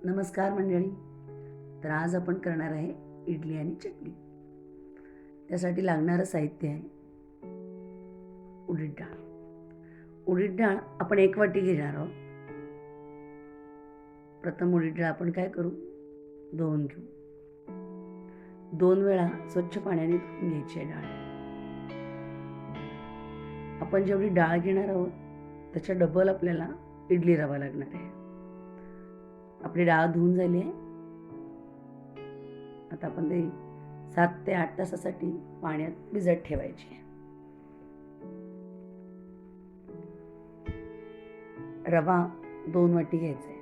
नमस्कार मंडळी. तर आज आपण करणार आहे इडली आणि चटणी. त्यासाठी लागणारं साहित्य आहे उडीद डाळ. उडीद डाळ आपण 1 वाटी घेणार आहोत. प्रथम उडीद डाळ आपण काय करू, धुवून घेऊ. 2 वेळा स्वच्छ पाण्याने धुवून घ्यायची आहे डाळ. आपण जेवढी डाळ घेणार आहोत त्याच्या डबल आपल्याला इडली रवा लागणार आहे. आपली डाळ धुवून झाली आहे. आता आपण ते 7 ते 8 तासासाठी पाण्यात भिजत ठेवायची आहे. रवा 2 वाटी घ्यायचा आहे.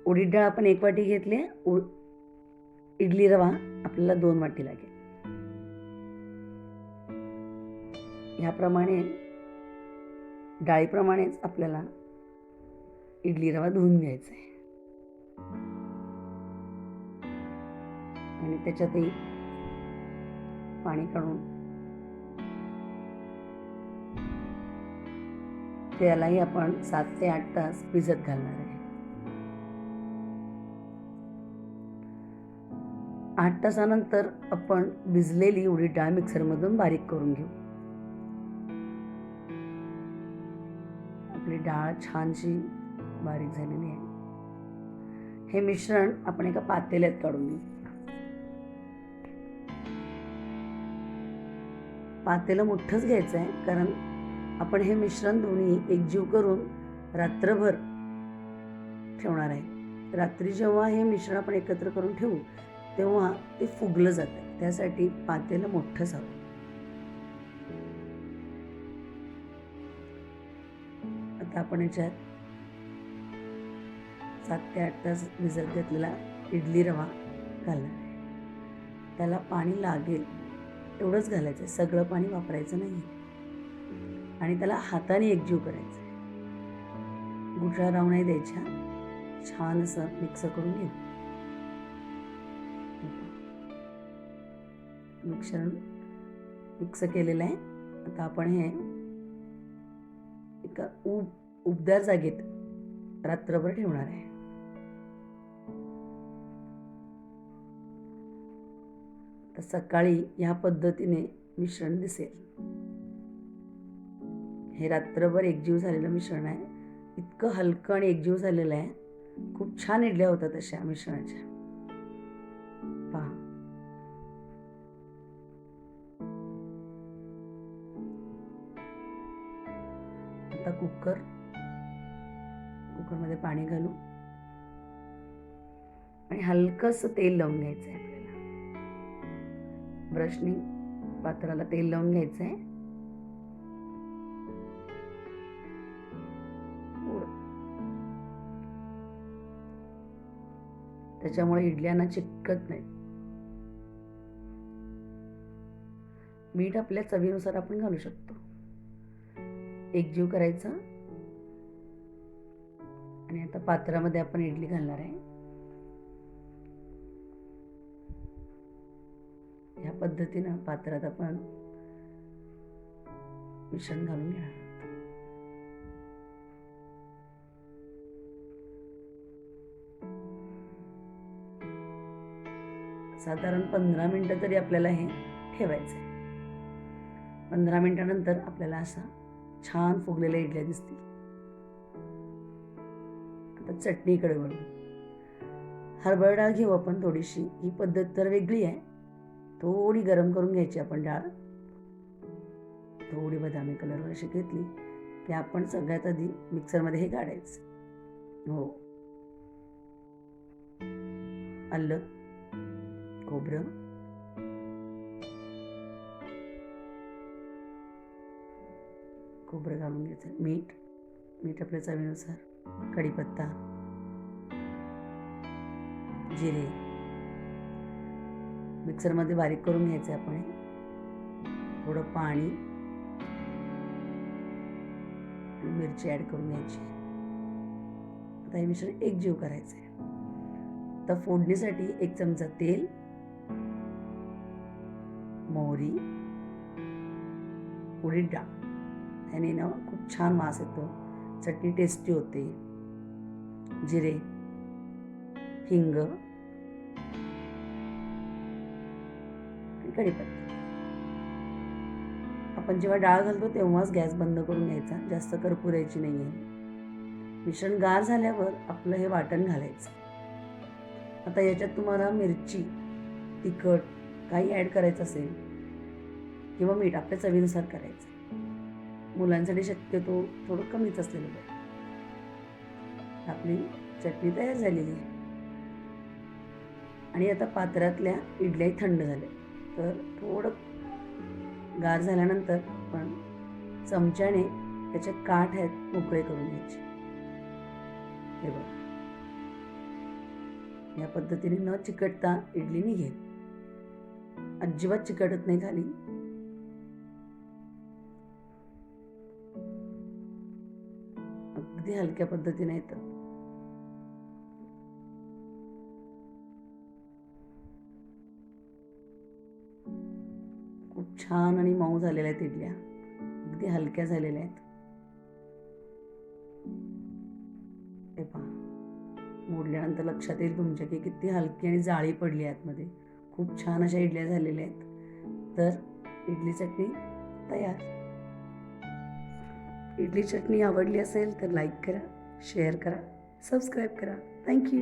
उडीद डाळ आपण 1 वाटी घेतली. इडली रवा आपल्याला 2 वाटी लागेल. ह्याप्रमाणे डाळीप्रमाणेच आपल्याला इडली रवा धुवून घ्यायचा आहे आणि त्याच्यातही पाणी काढून त्यालाही आपण 7 ते 8 तास भिजत घालणार आहे. 8 तासानंतर आपण भिजलेली उडीद डाळ मिक्सरमधून बारीक करून घेऊ. आपली डाळ छानशी बारीक झालेली आहे. हे मिश्रण आपण एका पातेल्यात काढून घेऊ. पातेलं मोठंच घ्यायचं आहे, कारण आपण हे मिश्रण दोन्ही एकजीव करून रात्रभर ठेवणार आहे. रात्री जेव्हा हे मिश्रण आपण एकत्र करून ठेवू तेव्हा ते फुगलं जातं. त्यासाठी पातेलं मोठंच हवं. आता आपण याच्यात 7 ते 8 तास भिजत घातलेला इडली रवा घालणार आहे. त्याला पाणी लागेल एवढंच घालायचं आहे, सगळं पाणी वापरायचं नाही आणि त्याला हाताने एकजीव करायचं आहे. गुठळ्या राहू नाही द्यायच्या. छान असं मिक्स करून घेऊ. मिक्सर मिक्स केलेलं आहे. आता आपण हे एका उबदार जागेत रात्रभर ठेवणार आहे. तर सकाळी ह्या पद्धतीने मिश्रण दिसेल. हे रात्रभर एकजीव झालेलं मिश्रण आहे. इतकं हलकं आणि एकजीव झालेलं आहे. खूप छान इडल्या होतात अशा मिश्रणाच्या. पहा, आता कुकरमध्ये पाणी घालू आणि हलकंसं तेल लावून घ्यायचं आहे. आपल्याला ब्रशनी पात्राला तेल लावून घ्यायचं आहे. त्याच्यामुळे इडल्यांना चिकटत नाही. मीठ आपल्या चवीनुसार आपण घालू शकतो. एकजीव करायचं आणि आता पात्रामध्ये आपण इडली घालणार आहे. ह्या पद्धतीनं पात्रात आपण मिश्रण घालून घेणार आहोत. साधारण 15 मिनिटं तरी आपल्याला हे ठेवायचं आहे. 15 मिनिटानंतर आपल्याला असा छान फुगलेल्या इडल्या दिसतील. आता चटणीकडे वळू. हरभरा डाळ घेऊ आपण थोडीशी. ही पद्धत तर वेगळी आहे. थोडी गरम करून घ्यायची आपण डाळ. थोडी बदामी कलरवर अशी घेतली की आपण सगळ्यात आधी मिक्सरमध्ये हे काढायचं. हो, आलं, खोबरं, घालून घ्यायचं. मीठ आपल्या चवीनुसार, कढीपत्ता, जिरे मिक्सरमध्ये बारीक करून घ्यायचं आपण. थोडं पाणी, मिरची ॲड करून घ्यायची. आता हे मिश्रण एकजीव करायचं आहे. तर फोडणीसाठी 1 चमचा तेल, मोहरी, उडीद डाळ. त्याने ना खूप छान वास येतो. चटणी टेस्टी होते. जिरे, हिंग आणि कढीपत्ता. आपण जेव्हा डाळ घालतो तेव्हाच गॅस बंद करून घ्यायचा, जास्त करपू द्यायची नाही आहे. मिश्रण गार झाल्यावर आपलं हे वाटण घालायचं. आता याच्यात तुम्हाला मिरची, तिखट काही ॲड करायचं असेल किंवा मीठ आपल्या चवीनुसार करायचं. मुलांसाठी शक्यतो थोडं कमीच असलेलं बरं. आपली चटणी तयार झालेली आहे. आणि आता पात्रातल्या इडल्या थंड झाल्या, तर थोडं गार झाल्यानंतर आपण चमच्याने त्याचे काठ आहेत मोकळे करून घ्यायचे. हे बघा, या पद्धतीने न चिकटता इडली निघेल. अजिबात चिकटत नाही खाली. अगदी हलक्या पद्धतीने येतं. खूप छान आणि मऊ झालेल्या आहेत इडल्या, अगदी हलक्या झालेल्या आहेत. हे पहा, मोडल्यानंतर लक्षात येईल तुमच्या की किती हलकी आणि जाळी पडली आतमध्ये. खूप छान अशा इडल्या झालेल्या आहेत. तर इडली चटणी तयार. इडली चटणी आवडली असेल तर लाईक करा, शेअर करा, सबस्क्राईब करा. थँक्यू.